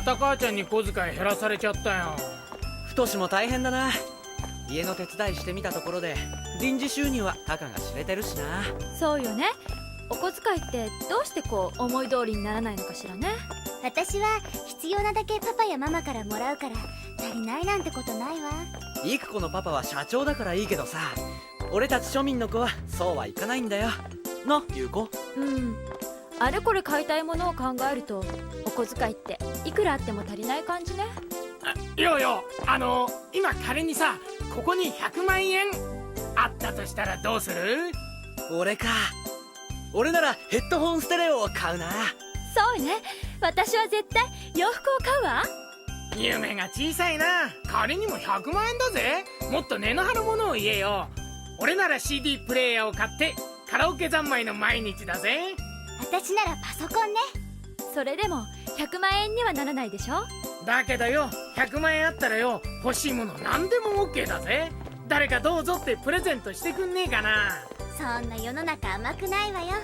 また母ちゃんに小遣い減らされちゃったよ。太も大変だな。家の手伝いしてみたところで臨時収入はたかが知れてるしな。そうよね。お小遣いってどうしてこう思い通りにならないのかしらね。私は必要なだけパパやママからもらうから足りないなんてことないわ。育子のパパは社長だからいいけどさ、俺たち庶民の子はそうはいかないんだよな、優子。あれこれ買いたいものを考えるとお小遣いっていくらあっても足りない感じね。よ今仮にさ、ここに100万円あったとしたらどうする？俺ならヘッドホンステレオを買うな。そうね、私は絶対洋服を買うわ。夢が小さいな。仮にも100万円だぜ。もっと値の張るものを言えよ。俺なら CD プレイヤーを買ってカラオケ三昧の毎日だぜ。私ならパソコンね。それでも100万円にはならないでしょ。だけどよ、100万円あったらよ、欲しいもの何でも OK だぜ。誰かどうぞってプレゼントしてくんねえかな。そんな世の中甘くないわよ。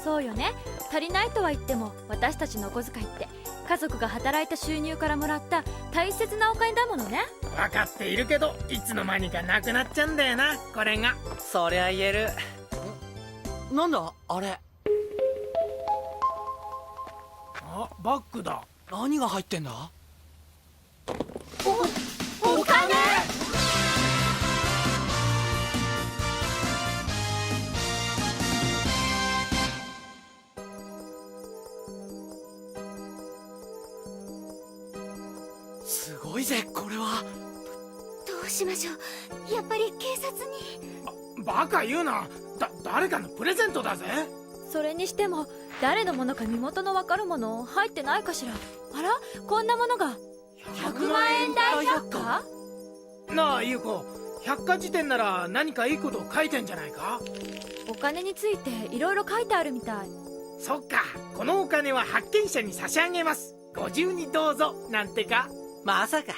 そうよね。足りないとは言っても私たちのお小遣いって家族が働いた収入からもらった大切なお金だものね。分かっているけど、いつの間にかなくなっちゃうんだよな、これが。そりゃ言える。なんだあれ。あ、バッグだ。何が入ってんだ？お金！すごいぜこれは。どうしましょう。やっぱり警察に。バカ言うな。誰かのプレゼントだぜ。それにしても誰のものか身元のわかるもの入ってないかしら。あら、こんなものが。100万円大百科？なあ優子、百科事典なら何かいいこと書いてんじゃないか？お金についていろいろ書いてあるみたい。そっか、このお金は発見者に差し上げます、ご自由にどうぞなんてか。まさか。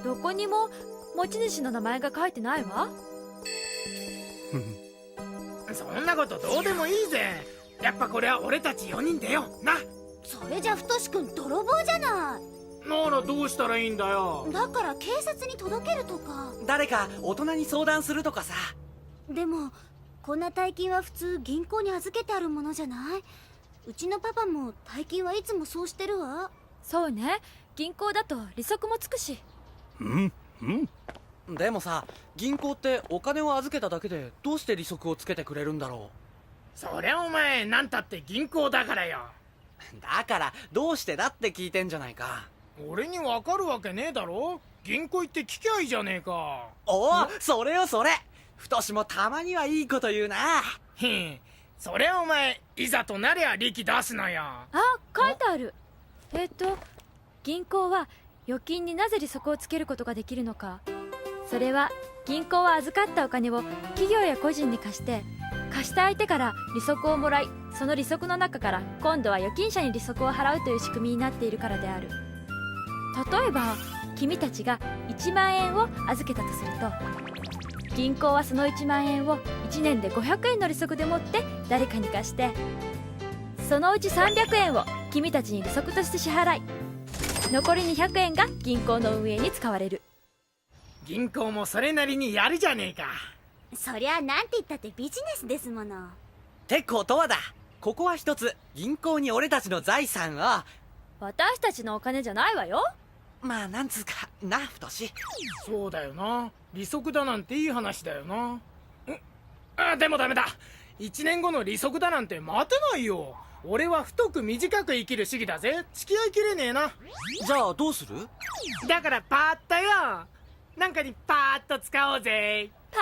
どこにも持ち主の名前が書いてないわ。そんなことどうでもいいぜ。やっぱこれは俺たち4人でよな。それじゃ太くん泥棒じゃない。ならどうしたらいいんだよ。だから警察に届けるとか。誰か大人に相談するとかさ。でもこんな大金は普通銀行に預けてあるものじゃない。うちのパパも大金はいつもそうしてるわ。そうね、銀行だと利息もつくし。でもさ、銀行ってお金を預けただけでどうして利息をつけてくれるんだろそりゃお前なんたって銀行だからよ。う。だからどうしてだって聞いてんじゃないか。俺にわかるわけねえだろ。銀行行って聞きゃいいじゃねえか。おお、それよそれ。太もたまにはいいこと言うな。へん、そりゃお前いざとなりゃ利息出すのよ。あ、書いてある。銀行は預金になぜ利息をつけることができるのか。それは銀行は預かったお金を企業や個人に貸して、貸した相手から利息をもらい、その利息の中から今度は預金者に利息を払うという仕組みになっているからである。例えば君たちが1万円を預けたとすると、銀行はその1万円を1年で500円の利息でもって誰かに貸して、そのうち300円を君たちに利息として支払い、残り200円が銀行の運営に使われる。銀行もそれなりにやるじゃねえか。そりゃなんて言ったってビジネスですもの。ってことはだ、ここは一つ銀行に俺たちの財産を。私たちのお金じゃないわよ。まあなんつうかな、太。そうだよな、利息だなんていい話だよな。でもダメだ。1年後の利息だなんて待てないよ。俺は太く短く生きる主義だぜ。付き合いきれねえな。じゃあどうする？だからパーッとよ、なんかにパーッと使おうぜ。パ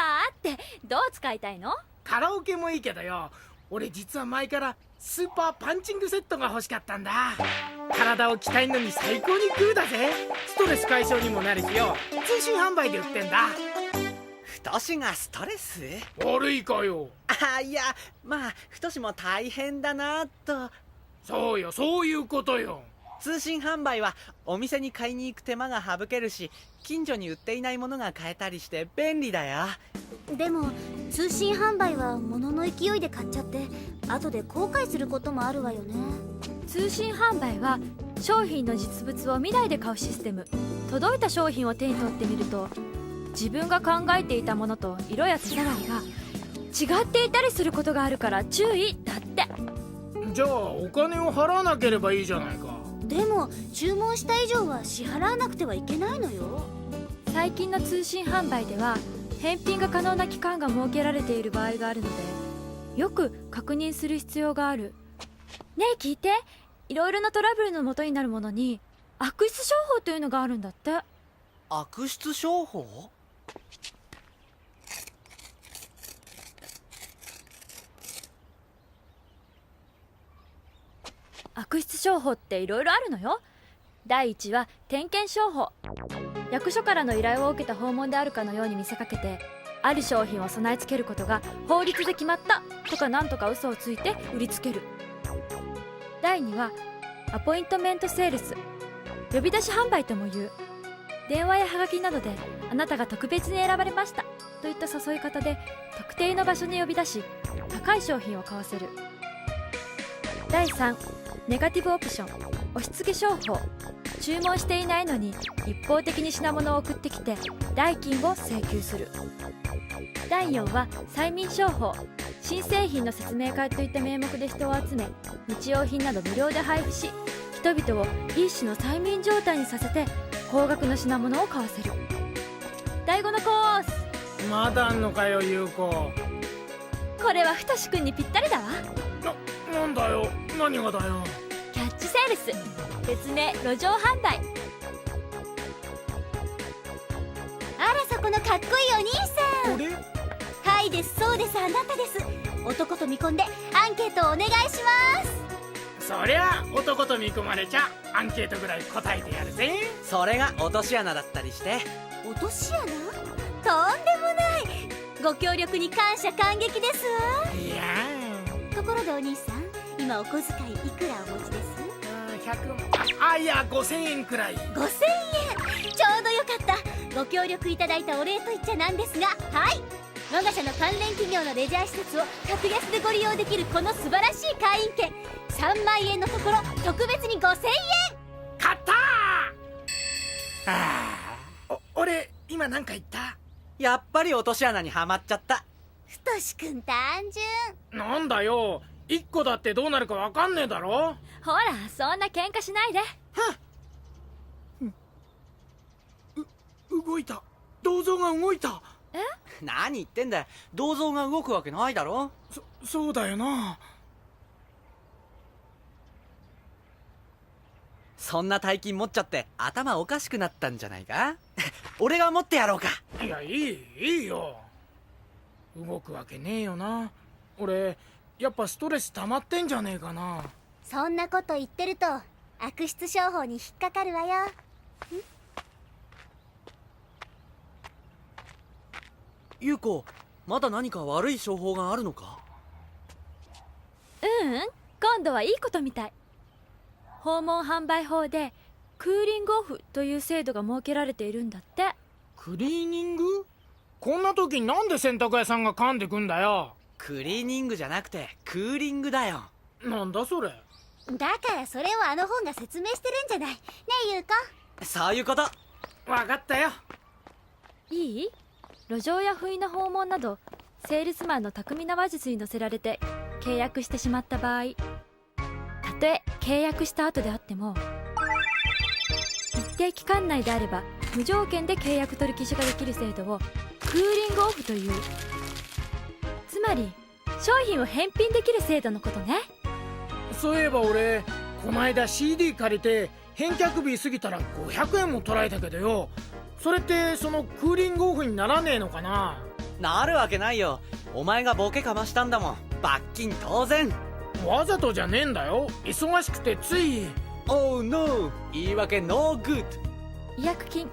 ーってどう使いたいの？カラオケもいいけどよ、俺実は前からスーパーパンチングセットが欲しかったんだ。体を鍛えるのに最高にグーだぜ。ストレス解消にもなるしよ。通信販売で売ってんだ。太がストレス？悪いかよ。いや、まあ太も大変だなと。そうよ、そういうことよ。通信販売はお店に買いに行く手間が省けるし、近所に売っていないものが買えたりして便利だよ。でも通信販売は物の勢いで買っちゃって後で後悔することもあるわよね。通信販売は商品の実物を見ないで買うシステム。届いた商品を手に取ってみると自分が考えていたものと色や手触りが違っていたりすることがあるから注意だって。じゃあお金を払わなければいいじゃないか。でも注文した以上は支払わなくてはいけないのよ。最近の通信販売では返品が可能な期間が設けられている場合があるのでよく確認する必要がある。ねえ聞いて、いろいろなトラブルの元になるものに悪質商法というのがあるんだって。悪質商法？悪質商法っていろいろあるのよ。第一は点検商法。役所からの依頼を受けた訪問であるかのように見せかけてある商品を備え付けることが法律で決まったとかなんとか嘘をついて売りつける。第2はアポイントメントセールス。呼び出し販売とも言う。電話やハガキなどであなたが特別に選ばれましたといった誘い方で特定の場所に呼び出し高い商品を買わせる。第3、ネガティブオプション。押し付け商法。注文していないのに一方的に品物を送ってきて代金を請求する。第4は催眠商法。新製品の説明会といった名目で人を集め日用品など無料で配布し人々を一種の催眠状態にさせて高額の品物を買わせる。第5のコース。まだあんのかよ優子。これはふとしくんにぴったりだわ。なんだよ、何がだよ。キャッチセールス。別名路上販売。あらそこのかっこいいお兄さん。これはいです、そうです、あなたです。男と見込んでアンケートをお願いします。そりゃ男と見込まれちゃアンケートぐらい答えてやるぜ。それが落とし穴だったりして。落とし穴？とんでもない。ご協力に感謝感激ですわ。いやところでお兄さん、今お小遣いいくらお持ちです？100、いや5000円くらい。5000円、ちょうどよかった。ご協力いただいたお礼と言っちゃなんですが、はい、我が社の関連企業のレジャー施設を格安でご利用できるこの素晴らしい会員券3万円のところ特別に5000円。買ったー。俺今なんか言った？やっぱり落とし穴にはまっちゃった。ふとしくん単純。なんだよ、1個だってどうなるかわかんねえだろ。ほらそんな喧嘩しないで。動いた。銅像が動いた。何言ってんだよ、銅像が動くわけないだろ。そうだよな。そんな大金持っちゃって頭おかしくなったんじゃないか。俺が持ってやろうか。いや、いいよ。動くわけねえよな。俺やっぱストレス溜まってんじゃねえかな。そんなこと言ってると悪質商法に引っかかるわよ。優子、まだ何か悪い商法があるのか？今度はいいことみたい。訪問販売法でクーリングオフという制度が設けられているんだって。クリーニング？こんな時になんで洗濯屋さんが噛んでくんだよ。クリーニングじゃなくてクーリングだよ。なんだそれ。だからそれをあの本が説明してるんじゃない。ねえ優子。そういうこと。わかったよ。いい？路上や不意な訪問などセールスマンの巧みな話術に乗せられて契約してしまった場合、たとえ契約した後であっても一定期間内であれば無条件で契約取り消しができる制度をクーリングオフという。つまり商品を返品できる制度のことね。そういえば俺こないだ CD 借りて返却日過ぎたら500円も取られたけどよ、それってそのクーリングオフにならねえのかな。なるわけないよ。お前がボケかましたんだもん。罰金当然。わざとじゃねえんだよ。忙しくてつい。Oh no、 言い訳ノーグッド。違約金。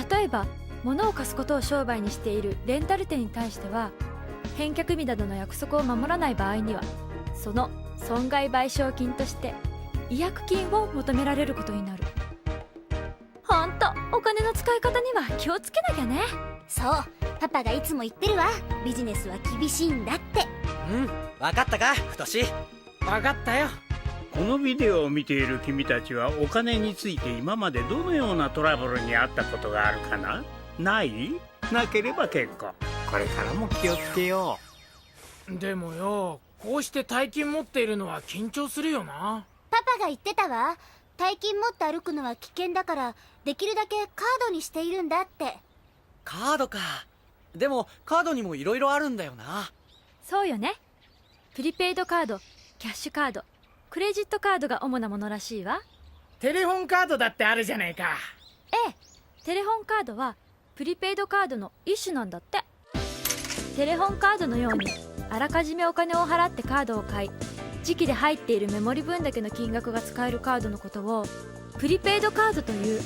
例えば物を貸すことを商売にしているレンタル店に対しては返却日などの約束を守らない場合にはその損害賠償金として違約金を求められることになる。ほんとお金の使い方には気をつけなきゃね。そう、パパがいつも言ってるわ。ビジネスは厳しいんだって。分かったか太し。分かったよ。このビデオを見ている君たちはお金について今までどのようなトラブルに遭ったことがあるかな？ない？なければ結構。これからも気をつけよでもよ、こうして大金持っているのは緊張するよな。パパが言ってたわ。大金持って歩くのは危険だからできるだけカードにしているんだって。カードか。でもカードにも色々あるんだよな。そうよね。プリペイドカード、キャッシュカード、クレジットカードが主なものらしいわ。テレホンカードだってあるじゃないか。ええ、テレホンカードはプリペイドカードの一種なんだって。テレホンカードのようにあらかじめお金を払ってカードを買い、時期で入っているメモリ分だけの金額が使えるカードのことをプリペイドカードという。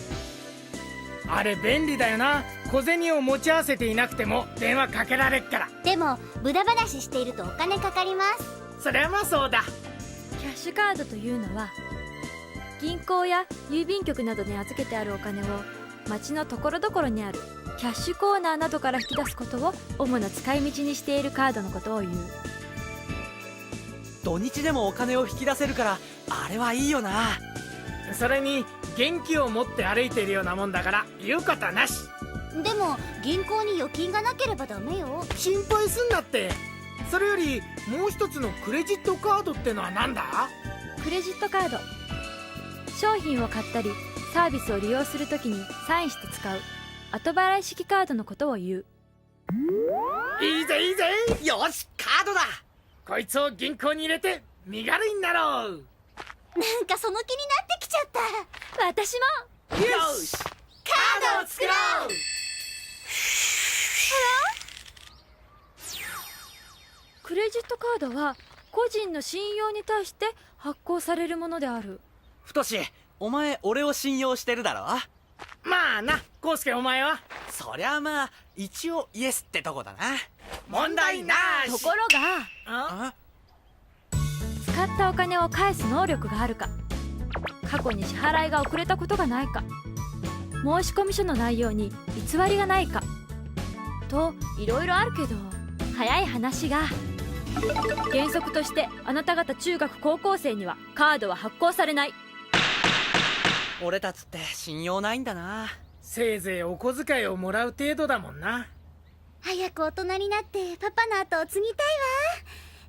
あれ便利だよな。小銭を持ち合わせていなくても電話かけられっから。でも無駄話しているとお金かかります。それはまあそうだ。キャッシュカードというのは銀行や郵便局などに預けてあるお金を街のところどころにあるキャッシュコーナーなどから引き出すことを主な使い道にしているカードのことを言う。土日でもお金を引き出せるからあれはいいよな。それに現金を持って歩いているようなもんだから言うことなし。でも銀行に預金がなければダメよ。心配すんなって。それよりもう一つのクレジットカードってのは何だ？クレジットカード、商品を買ったりサービスを利用するときにサインして使う後払い式カードのことを言う。いいぜいいぜ。よし、カードだ。こいつを銀行に入れて身軽になろう。なんかその気になってきちゃった。私も。よし、カードを作ろう。クレジットカードは個人の信用に対して発行されるものである。太し、お前俺を信用してるだろ。まあな、コウスケお前は。そりゃまあ一応イエスってとこだな。問題なし。ところがあ？使ったお金を返す能力があるか、過去に支払いが遅れたことがないか、申込書の内容に偽りがないかといろいろあるけど、早い話が原則としてあなた方中学高校生にはカードは発行されない。俺たちって信用ないんだな。せいぜいお小遣いをもらう程度だもんな。早く大人になってパパの後を継ぎたいわ。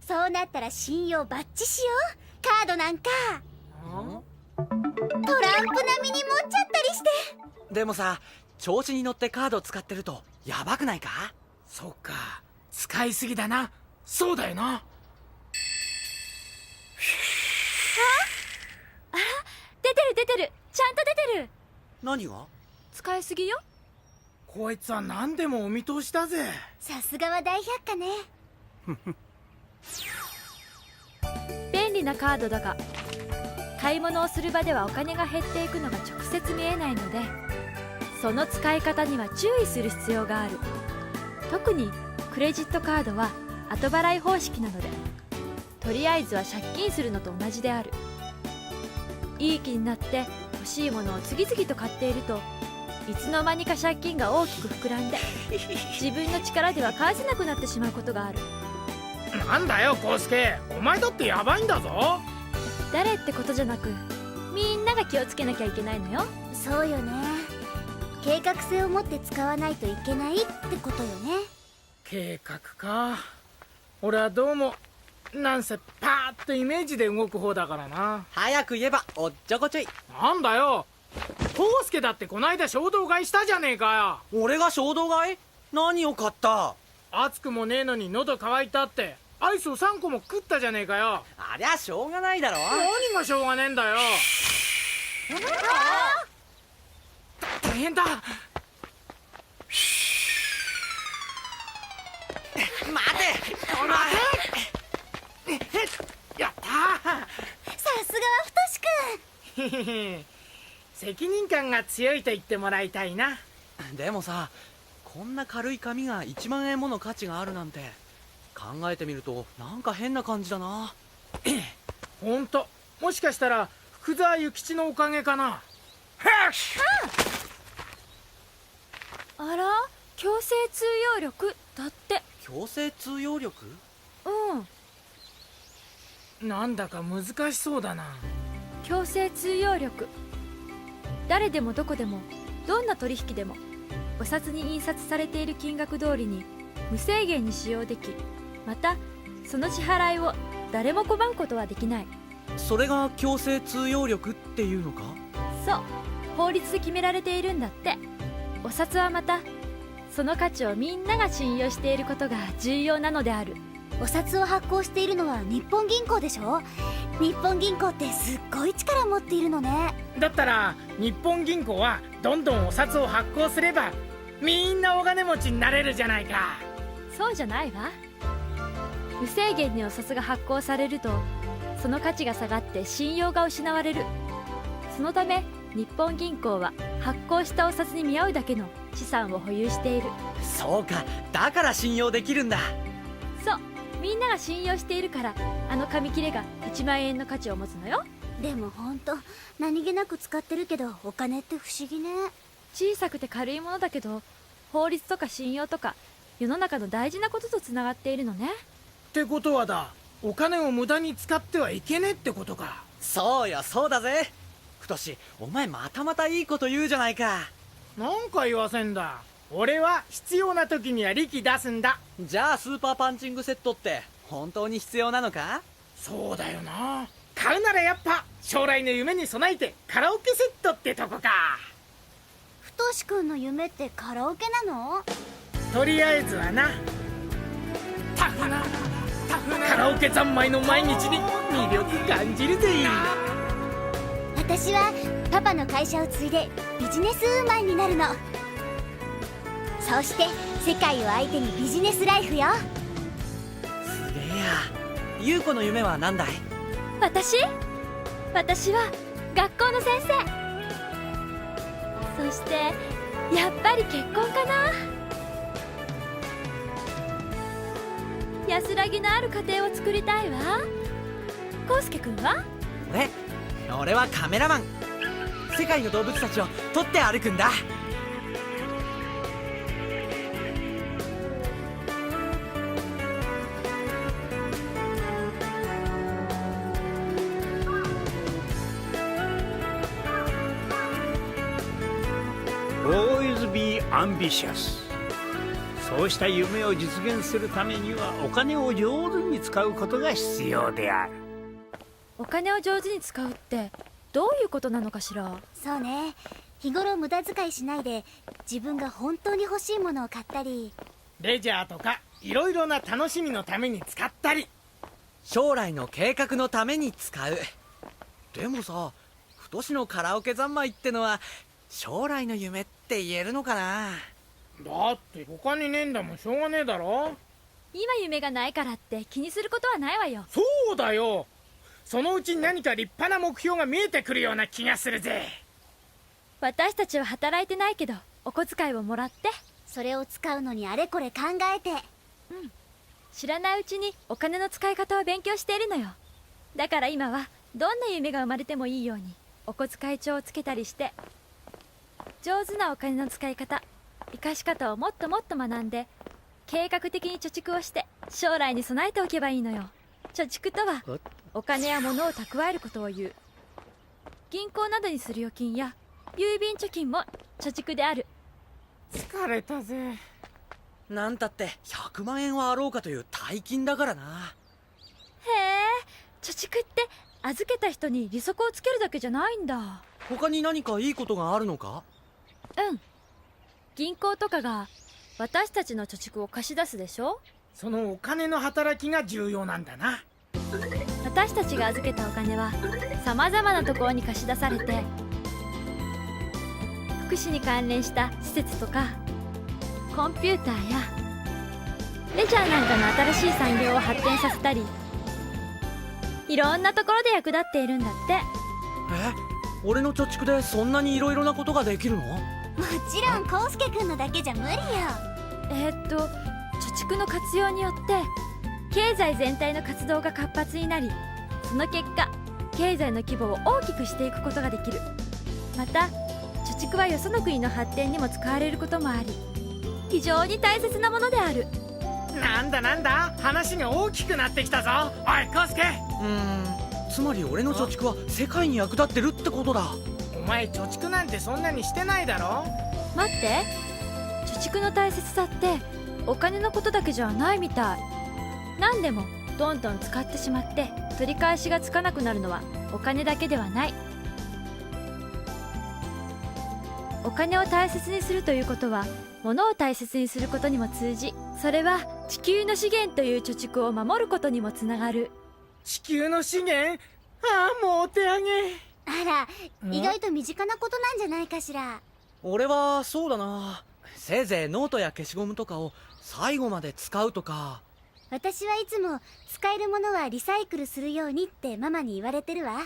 そうなったら信用バッチしよう。カードなんかトランプ並みに持っちゃったりして。でもさ、調子に乗ってカード使ってるとヤバくないか？そっか、使いすぎだな。そうだよな。出てる出てる、ちゃんと出てる。何が？使いすぎよ。こいつは何でもお見通しだぜ。さすがは大百科ね。便利なカードだが買い物をする場ではお金が減っていくのが直接見えないので、その使い方には注意する必要がある。特にクレジットカードは後払い方式なので、とりあえずは借金するのと同じである。いい気になって欲しいものを次々と買っていると、いつの間にか借金が大きく膨らんで自分の力では返せなくなってしまうことがある。なんだよコウスケ、お前だってヤバいんだぞ。誰ってことじゃなく、みんなが気をつけなきゃいけないのよ。そうよね。計画性を持って使わないといけないってことよね。計画か。俺はどうもなんせパーッとイメージで動く方だからな。早く言えばおっちょこちょい。なんだよ、コウスケだってこないだ衝動買いしたじゃねえかよ。俺が衝動買い？何を買った？暑くもねえのに喉乾いたってアイスを3個も食ったじゃねえかよ。ありゃしょうがないだろ。何がしょうがねえんだよ。大変だ。待て待て。やったさすがは太しくん。ー。責任感が強いと言ってもらいたいな。でもさ、こんな軽い紙が1万円もの価値があるなんて、考えてみるとなんか変な感じだな。ほんと、もしかしたら福沢諭吉のおかげかな。あら、強制通用力だって。強制通用力？なんだか難しそうだな。強制通用力。誰でもどこでもどんな取引でもお札に印刷されている金額通りに無制限に使用でき、またその支払いを誰も拒むことはできない。それが強制通用力っていうのか？そう、法律で決められているんだって。お札はまたその価値をみんなが信用していることが重要なのである。お札を発行しているのは日本銀行でしょ。日本銀行ってすっごい力持っているのね。だったら日本銀行はどんどんお札を発行すればみんなお金持ちになれるじゃないか。そうじゃないわ。無制限にお札が発行されるとその価値が下がって信用が失われる。そのため日本銀行は発行したお札に見合うだけの資産を保有している。そうか、だから信用できるんだ。そう、みんなが信用しているからあの紙切れが1万円の価値を持つのよ。でもほんと何気なく使ってるけど、お金って不思議ね。小さくて軽いものだけど法律とか信用とか世の中の大事なこととつながっているのね。ってことはだ、お金を無駄に使ってはいけねえってことか。そうよ、そうだぜ。太志、お前またまたいいこと言うじゃないか。なんか言わせんだ。俺は必要な時には力出すんだ。じゃあスーパーパンチングセットって本当に必要なのか？そうだよな。買うならやっぱ将来の夢に備えてカラオケセットってとこか。太志くんの夢ってカラオケなの？とりあえずはな。タフなカラオケ三昧の毎日に魅力感じるぜ。私はパパの会社を継いでビジネスウーマンになるの。そうして世界を相手にビジネスライフよ。すげえや。優子の夢は何だい？私は学校の先生。そしてやっぱり結婚かな。安らぎのある家庭を作りたいわ。康介くんは？俺はカメラマン。世界の動物たちを撮って歩くんだ。Always be ambitious。そうした夢を実現するためにはお金を上手に使うことが必要である。お金を上手に使うってどういうことなのかしら。そうね、日頃無駄遣いしないで自分が本当に欲しいものを買ったり、レジャーとかいろいろな楽しみのために使ったり、将来の計画のために使う。でもさ、太志のカラオケ三昧ってのは将来の夢って言えるのかな？だって他にねえんだもん、しょうがねえだろ。今夢がないからって気にすることはないわよ。そうだよ。そのうちに何か立派な目標が見えてくるような気がするぜ。私たちは働いてないけどお小遣いをもらって、それを使うのにあれこれ考えて。知らないうちにお金の使い方を勉強しているのよ。だから今はどんな夢が生まれてもいいようにお小遣い帳をつけたりして、上手なお金の使い方、生かし方をもっともっと学んで計画的に貯蓄をして将来に備えておけばいいのよ。貯蓄とはお金や物を蓄えることを言う。銀行などにする預金や郵便貯金も貯蓄である。疲れたぜ。なんたって100万円はあろうかという大金だからな。へえ、貯蓄って預けた人に利息をつけるだけじゃないんだ。他に何かいいことがあるのか？銀行とかが私たちの貯蓄を貸し出すでしょ。そのお金の働きが重要なんだな。私たちが預けたお金はさまざまなところに貸し出されて、福祉に関連した施設とかコンピューターやレジャーなんかの新しい産業を発展させたり、いろんなところで役立っているんだって。俺の貯蓄でそんなにいろいろなことができるの？もちろん康介くんのだけじゃ無理よ。貯蓄の活用によって経済全体の活動が活発になり、その結果経済の規模を大きくしていくことができる。また貯蓄はよその国の発展にも使われることもあり、非常に大切なものである。なんだなんだ、話が大きくなってきたぞ。おい康介、つまり俺の貯蓄は世界に役立ってるってことだ。お前貯蓄なんてそんなにしてないだろ。待って、貯蓄の大切さってお金のことだけじゃないみたい。何でもどんどん使ってしまって取り返しがつかなくなるのはお金だけではない。お金を大切にするということは物を大切にすることにも通じ、それは地球の資源という貯蓄を守ることにもつながる。地球の資源、ああもうお手上げ。あら、意外と身近なことなんじゃないかしら。俺はそうだな、せいぜいノートや消しゴムとかを最後まで使うとか。私はいつも使えるものはリサイクルするようにってママに言われてるわ。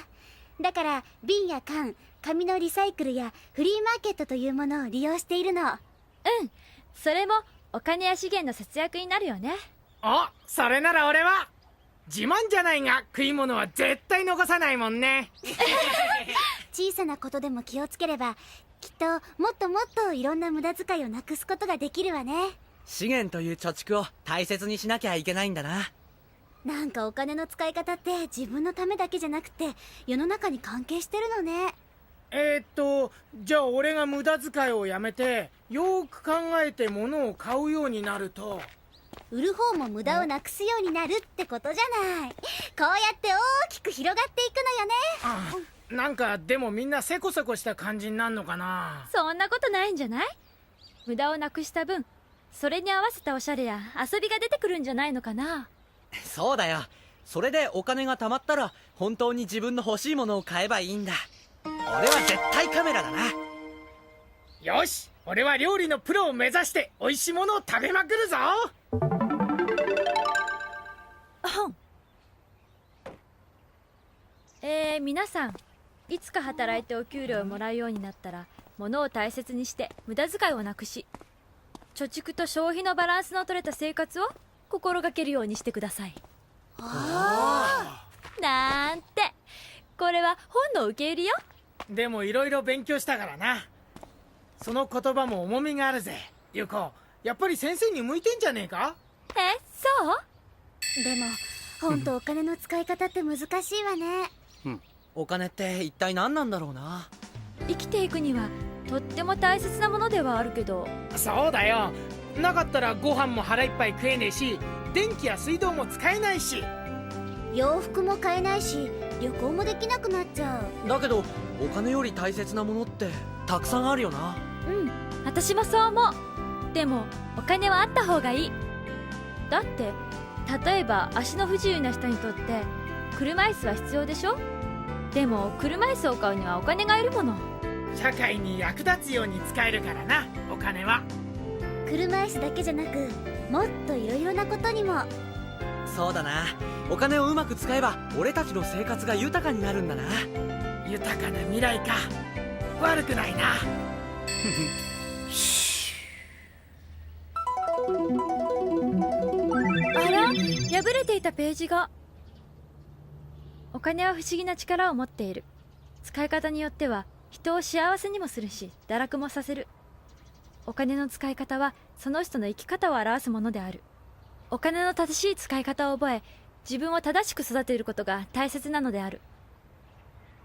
だから瓶や缶、紙のリサイクルやフリーマーケットというものを利用しているの。それもお金や資源の節約になるよね。あ、それなら俺は自慢じゃないが食い物は絶対残さないもんね。小さなことでも気をつければきっともっともっといろんな無駄遣いをなくすことができるわね。資源という貯蓄を大切にしなきゃいけないんだな。なんかお金の使い方って自分のためだけじゃなくて世の中に関係してるのね。じゃあ俺が無駄遣いをやめてよーく考えて物を買うようになると、売る方も無駄をなくすようになるってことじゃない。こうやって大きく広がっていくのよね。なんかでもみんなせこせこした感じになるのかな。そんなことないんじゃない？無駄をなくした分、それに合わせたおしゃれや遊びが出てくるんじゃないのかな。そうだよ、それでお金が貯まったら本当に自分の欲しいものを買えばいいんだ。俺は絶対カメラだな。よし、俺は料理のプロを目指して美味しいものを食べまくるぞ。皆さん、いつか働いてお給料をもらうようになったら物を大切にして無駄遣いをなくし、貯蓄と消費のバランスの取れた生活を心がけるようにしてください。なんて、これは本の受け売りよ。でもいろいろ勉強したからな。その言葉も重みがあるぜ。ゆうこ、やっぱり先生に向いてんじゃねえか。そうでもほんとお金の使い方って難しいわね。お金って一体何なんだろうな。生きていくにはとっても大切なものではあるけど。そうだよ、なかったらご飯も腹いっぱい食えねえし、電気や水道も使えないし、洋服も買えないし旅行もできなくなっちゃう。だけどお金より大切なものってたくさんあるよな。私もそう思う。でもお金はあった方がいい。だって例えば足の不自由な人にとって車椅子は必要でしょ。でも車椅子を買うにはお金がいるもの。社会に役立つように使えるからな、お金は。車椅子だけじゃなくもっといろいろなことにも。そうだな、お金をうまく使えば俺たちの生活が豊かになるんだな。豊かな未来か、悪くないな。あら、破れていたページが。お金は不思議な力を持っている。使い方によっては人を幸せにもするし堕落もさせる。お金の使い方はその人の生き方を表すものである。お金の正しい使い方を覚え、自分を正しく育てることが大切なのである。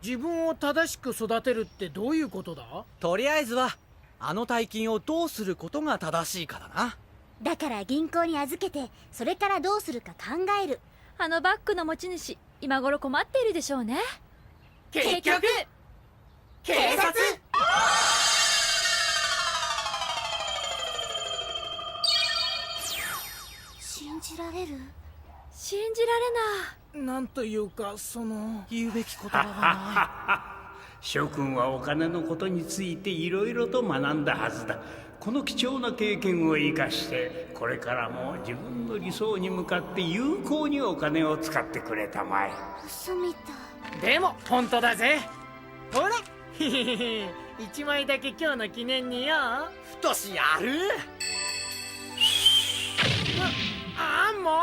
自分を正しく育てるってどういうことだ？とりあえずはあの大金をどうすることが正しいかだな。だから銀行に預けてそれからどうするか考える。あのバッグの持ち主、今頃困っているでしょうね。結局警察。信じられる？信じられない。なんというか、言うべき言葉がない。諸君はお金のことについていろいろと学んだはずだ。この貴重な経験を生かしてこれからも自分の理想に向かって有効にお金を使ってくれたまえ。嘘みたい。でも本当だぜ。ほら、へへへ、1枚だけ今日の記念によ。ふとしやる。もう。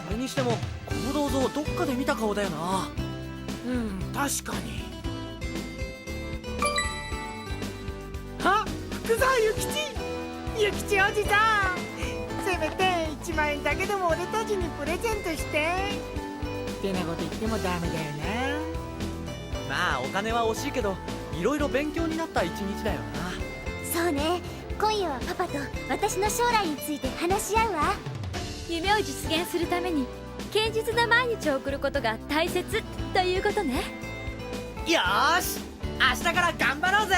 それにしてもこの銅像どっかで見た顔だよな。確かに。あ、福沢諭吉おじさん、せめて1万円だけでも俺たちにプレゼントしてってなこと言ってもダメだよまあお金は惜しいけどいろいろ勉強になった一日だよな。そうね、今夜はパパと私の将来について話し合うわ。夢を実現するために堅実な毎日を送ることが大切ということね。よーし、明日から頑張ろうぜ。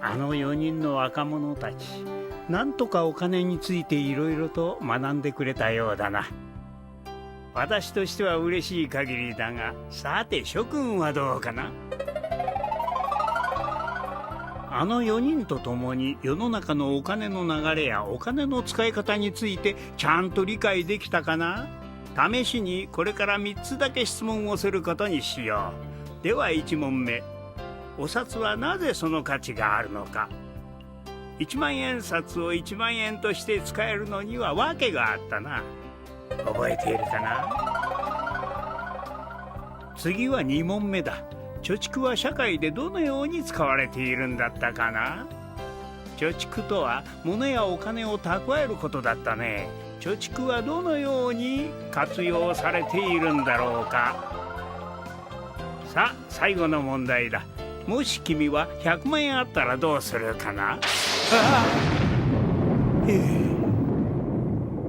あの4人の若者たち、なんとかお金についていろいろと学んでくれたようだな。私としては嬉しい限りだが、さて諸君はどうかな。あの4人と共に世の中のお金の流れやお金の使い方についてちゃんと理解できたかな。試しにこれから3つだけ質問をすることにしよう。では1問目。お札はなぜその価値があるのか。1万円札を1万円として使えるのには訳があったな。覚えているかな。次は2問目だ。貯蓄は社会でどのように使われているんだったかな。貯蓄とは物やお金を蓄えることだったね。貯蓄はどのように活用されているんだろうか。さあ最後の問題だ。もし君は100万円あったらどうするかな。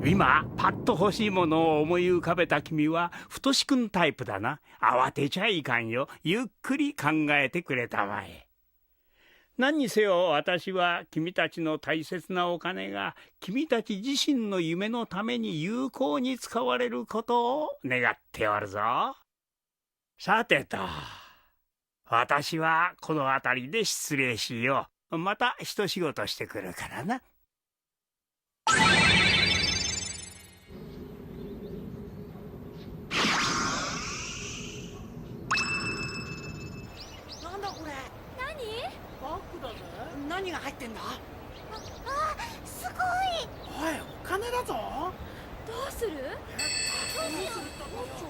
今パッと欲しいものを思い浮かべた君は太志くんタイプだな。慌てちゃいかんよ。ゆっくり考えてくれたまえ。何にせよ私は君たちの大切なお金が君たち自身の夢のために有効に使われることを願っておるぞ。さてと、私はこの辺りで失礼しよう。また一仕事してくるからな。なんだこれ。何？バッグだぜ。何が入ってんだ。すごい。おい、お金だぞ。どうする？どうするとこっちは